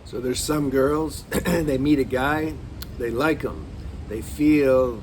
So there's some girls, they meet a guy, they like him, they feel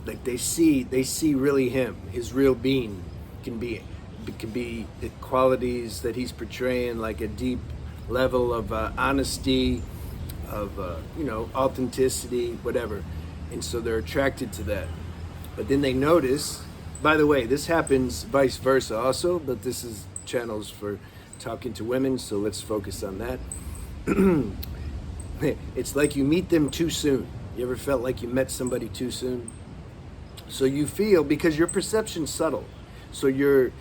like they see really him, his real being can be the qualities that he's portraying, like a deep level of honesty, of authenticity, whatever, and so they're attracted to that. But then they notice. By the way, this happens vice versa also, but this is channels for talking to women, so let's focus on that. It's like you meet them too soon. You ever felt like you met somebody too soon? So you feel, because your perception's subtle, so you're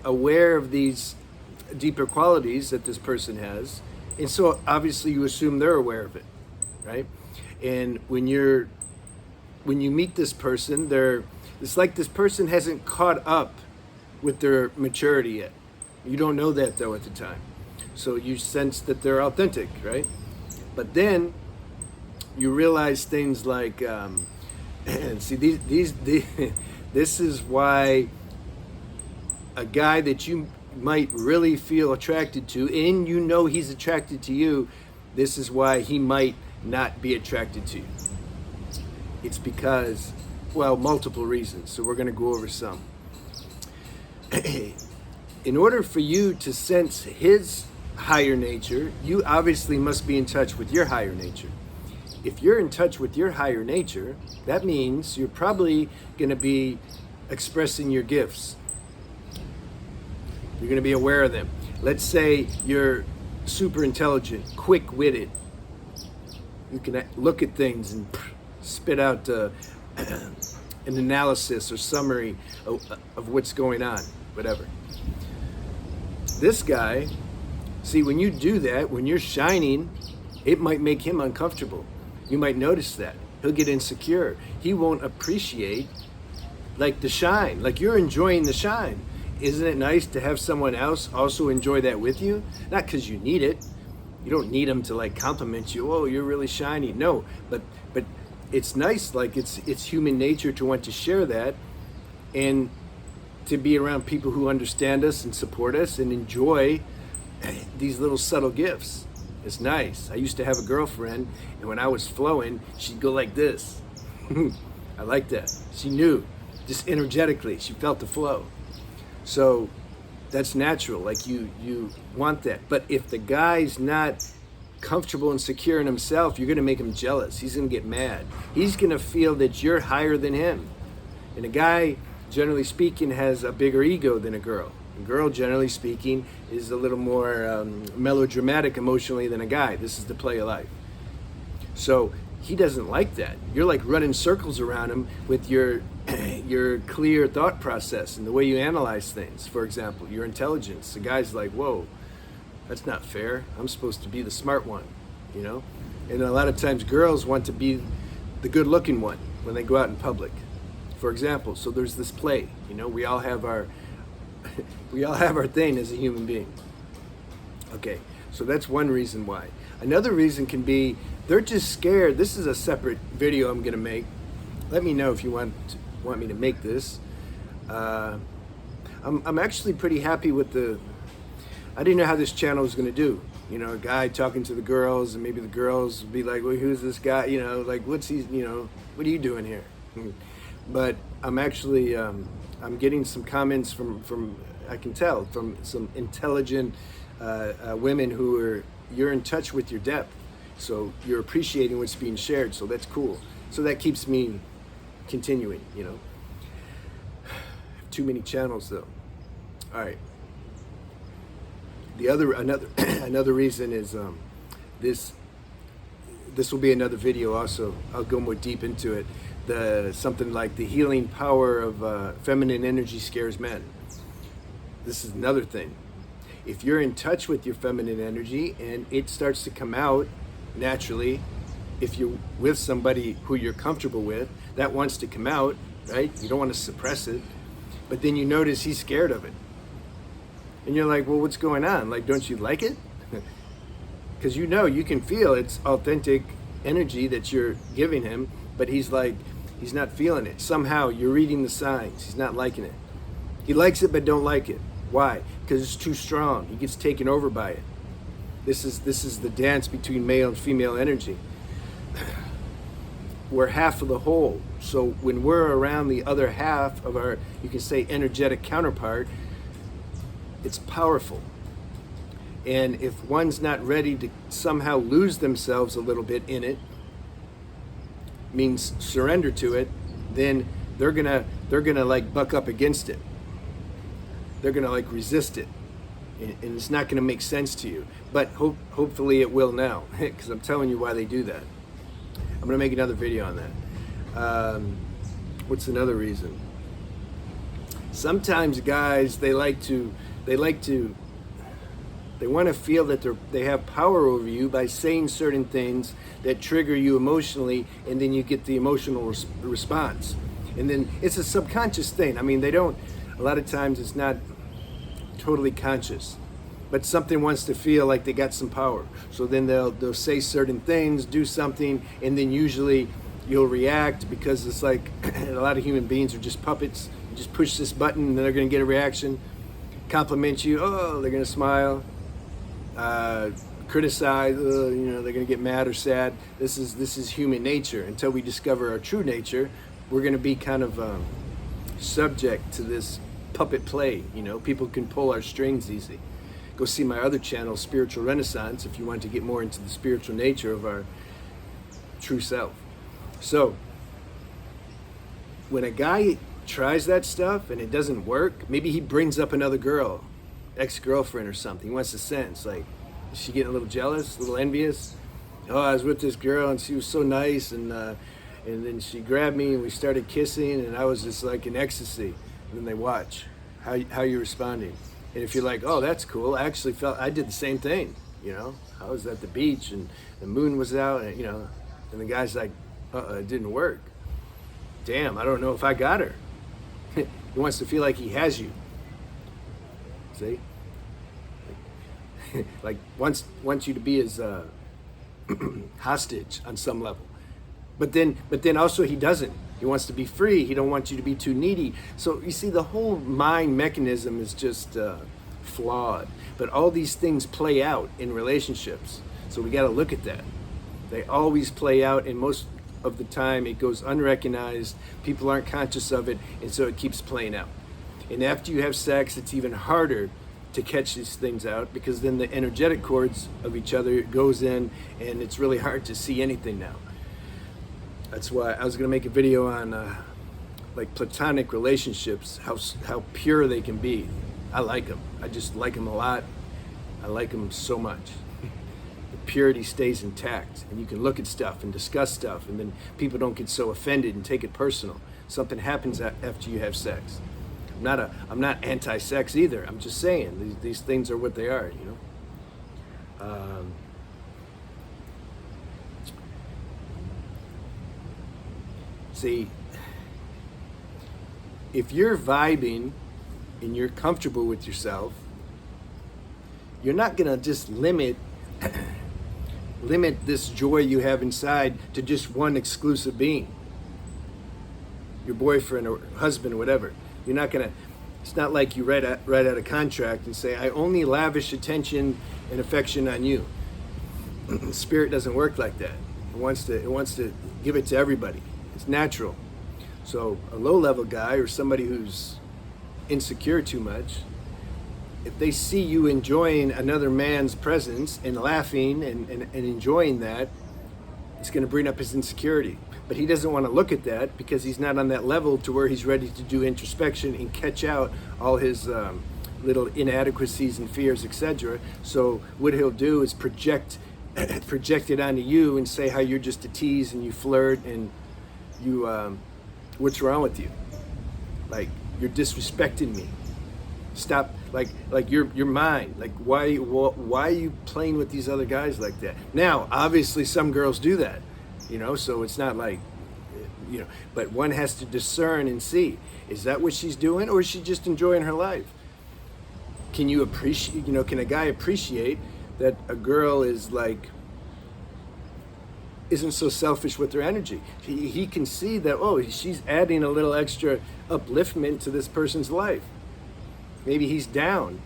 aware of these deeper qualities that this person has, and so obviously you assume they're aware of it, right? And when you meet this person, it's like this person hasn't caught up with their maturity yet. You don't know that though at the time, so you sense that they're authentic, right? But then you realize things like, and see, these this is why a guy that you might really feel attracted to, and you know he's attracted to you, this is why he might not be attracted to you. It's because, well, multiple reasons. So we're going to go over some. In order for you to sense his higher nature, you obviously must be in touch with your higher nature. If you're in touch with your higher nature, that means you're probably going to be expressing your gifts. You're going to be aware of them. Let's say you're super intelligent, quick-witted. You can look at things and spit out an analysis or summary of what's going on, whatever. This guy, see, when you do that, when you're shining, it might make him uncomfortable. You might notice that. He'll get insecure. He won't appreciate like the shine, like you're enjoying the shine. Isn't it nice to have someone else also enjoy that with you? Not because you need it. You don't need them to like compliment you. Oh, you're really shiny. No, but it's nice. Like it's human nature to want to share that, and to be around people who understand us and support us and enjoy these little subtle gifts. It's nice. I used to have a girlfriend, and when I was flowing, she'd go like this. I like that. She knew, just energetically, she felt the flow. So that's natural. Like you want that. But if the guy's not comfortable and secure in himself, you're going to make him jealous. He's going to get mad. He's going to feel that you're higher than him. And a guy, generally speaking, has a bigger ego than a girl. A girl, generally speaking, is a little more melodramatic emotionally than a guy. This is the play of life. So he doesn't like that. You're like running circles around him with your clear thought process and the way you analyze things. For example, your intelligence. The guy's like, whoa, that's not fair. I'm supposed to be the smart one, you know? And a lot of times girls want to be the good looking one when they go out in public, for example. So there's this play, you know, we all have our thing as a human being. Okay, so that's one reason why. Another reason can be they're just scared. This is a separate video I'm gonna make. Let me know if you want me to make this. I'm actually pretty happy with I didn't know how this channel was gonna do. You know, a guy talking to the girls, and maybe the girls would be like, well, who's this guy? You know, like, what are you doing here? But I'm actually, I'm getting some comments from I can tell, from some intelligent women you're in touch with your depth. So you're appreciating what's being shared. So that's cool. So that keeps me continuing, you know. Too many channels though. All right. Another reason is this will be another video also. I'll go more deep into it. Something like the healing power of feminine energy scares men. This is another thing. If you're in touch with your feminine energy and it starts to come out naturally, if you're with somebody who you're comfortable with, that wants to come out, right? You don't want to suppress it. But then you notice he's scared of it. And you're like, well, what's going on? Like, don't you like it? Because you can feel it's authentic energy that you're giving him, but he's not feeling it. Somehow you're reading the signs. He's not liking it. He likes it, but don't like it. Why? Because it's too strong. He gets taken over by it. This is the dance between male and female energy. We're half of the whole. So when we're around the other half of our, you can say, energetic counterpart, it's powerful. And if one's not ready to somehow lose themselves a little bit in it, means surrender to it, then they're gonna like buck up against it. They're gonna like resist it, and it's not gonna make sense to you. But hopefully it will now, because I'm telling you why they do that. I'm gonna make another video on that. What's another reason? Sometimes guys, they want to feel that they have power over you by saying certain things that trigger you emotionally, and then you get the emotional response. And then it's a subconscious thing. I mean, a lot of times it's not totally conscious, but something wants to feel like they got some power. So then they'll say certain things, do something, and then usually you'll react, because it's like a lot of human beings are just puppets. You just push this button and they're going to get a reaction. Compliment you, oh, they're going to smile. Criticize, they're going to get mad or sad. This is human nature. Until we discover our true nature, we're going to be kind of subject to this puppet play. People can pull our strings easy. Go see my other channel, Spiritual Renaissance, if you want to get more into the spiritual nature of our true self. So when a guy tries that stuff and it doesn't work, maybe he brings up another girl, ex-girlfriend or something. He wants to sense, like, is she getting a little jealous, a little envious? Oh, I was with this girl and she was so nice, and then she grabbed me and we started kissing, and I was just like in ecstasy. And then they watch how you're responding. And if you're like, oh, that's cool, I actually felt I did the same thing. I was at the beach and the moon was out, and and the guy's like, it didn't work. Damn, I don't know if I got her. He wants to feel like he has you. See? Like wants you to be his hostage on some level. But then also he doesn't. He wants to be free. He don't want you to be too needy. So you see, the whole mind mechanism is just flawed. But all these things play out in relationships. So we got to look at that. They always play out, and most of the time it goes unrecognized. People aren't conscious of it, and so it keeps playing out. And after you have sex, it's even harder to catch these things out, because then the energetic cords of each other goes in, and it's really hard to see anything now. That's why I was going to make a video on like platonic relationships, how pure they can be. I like them. I just like them a lot. I like them so much. The purity stays intact, and you can look at stuff and discuss stuff, and then people don't get so offended and take it personal. Something happens after you have sex. I'm not anti-sex either. I'm just saying these things are what they are. See, if you're vibing and you're comfortable with yourself, you're not gonna just limit this joy you have inside to just one exclusive being, your boyfriend or husband or whatever. You're not gonna. It's not like you write out a contract and say, I only lavish attention and affection on you. Spirit doesn't work like that. It wants to give it to everybody. It's natural. So a low-level guy or somebody who's insecure too much, if they see you enjoying another man's presence and laughing and enjoying that, it's going to bring up his insecurity. But he doesn't want to look at that, because he's not on that level to where he's ready to do introspection and catch out all his little inadequacies and fears, etc. So what he'll do is project it onto you and say how you're just a tease and you flirt and you what's wrong with you? Like, you're disrespecting me. Stop. Like you're mine. Like, why are you playing with these other guys like that? Now, obviously some girls do that, so it's not like, but one has to discern and see, is that what she's doing, or is she just enjoying her life? Can you appreciate, can a guy appreciate that a girl isn't so selfish with her energy? He can see that, oh, she's adding a little extra upliftment to this person's life. Maybe he's down,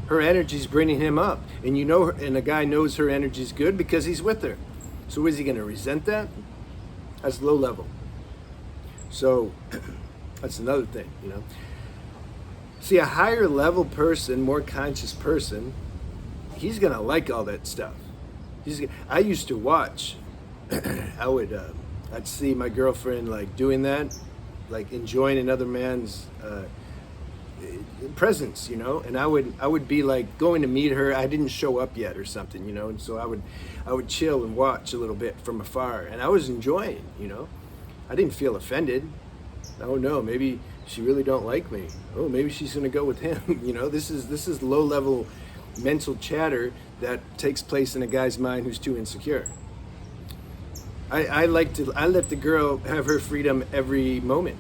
her energy's bringing him up, and you know, and the guy knows her energy's good because he's with her. So is he going to resent that? That's low level. So that's another thing, you know. See, a higher level person, more conscious person, he's going to like all that stuff. I used to watch. I'd see my girlfriend like doing that, like enjoying another man's presence, you know, and I would be like going to meet her. I didn't show up yet or something, you know, and so I would chill and watch a little bit from afar, and I was enjoying, you know. I didn't feel offended. Oh no, maybe she really don't like me. Oh, maybe she's gonna go with him. You know, this is low level mental chatter that takes place in a guy's mind who's too insecure. I let the girl have her freedom every moment,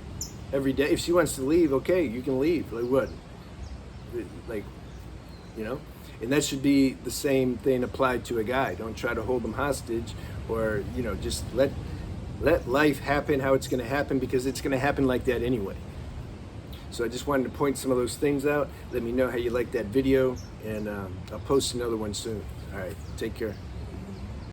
every day. If she wants to leave, okay, you can leave. Like what? Like, you know? And that should be the same thing applied to a guy. Don't try to hold them hostage, or, you know, just let life happen how it's going to happen, because it's going to happen like that anyway. So I just wanted to point some of those things out. Let me know how you like that video, and I'll post another one soon. All right, take care.